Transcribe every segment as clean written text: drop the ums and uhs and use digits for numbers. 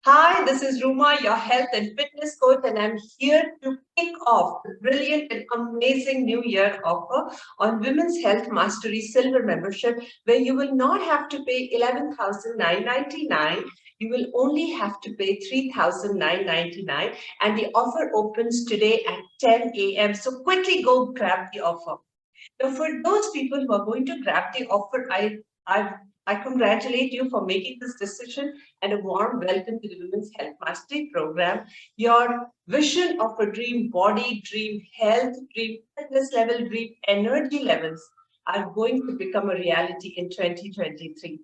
Hi, this is Ruma, your health and fitness coach, and I'm here to kick off the brilliant and amazing new year offer on Women's Health Mastery Silver membership, where you will not have to pay $11,999. You will only have to pay $3,999, and the offer opens today at 10 a.m. So quickly go grab the offer. Now, for those people who are going to grab the offer, I congratulate you for making this decision and a warm welcome to the Women's Health Mastery Program. Your vision of a dream body, dream health, dream fitness level, dream energy levels are going to become a reality in 2023.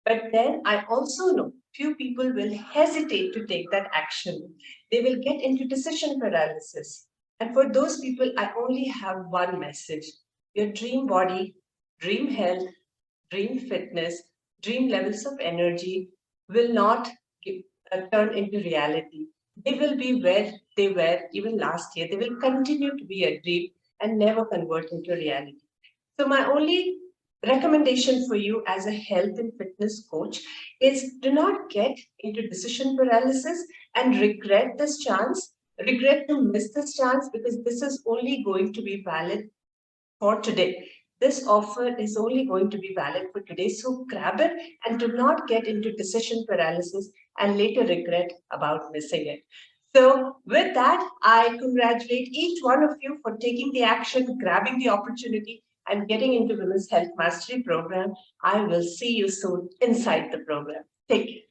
But then I also know few people will hesitate to take that action. They will get into decision paralysis. And for those people, I only have one message. Your dream body, dream health, dream fitness, dream levels of energy will not turn into reality. They will be where they were even last year. They will continue to be a dream and never convert into reality. So my only recommendation for you as a health and fitness coach is do not get into decision paralysis and regret to miss this chance because this is only going to be valid for today. This offer is only going to be valid for today. So grab it and do not get into decision paralysis and later regret about missing it. So with that, I congratulate each one of you for taking the action, grabbing the opportunity, and getting into Women's Health Mastery Program. I will see you soon inside the program. Take care.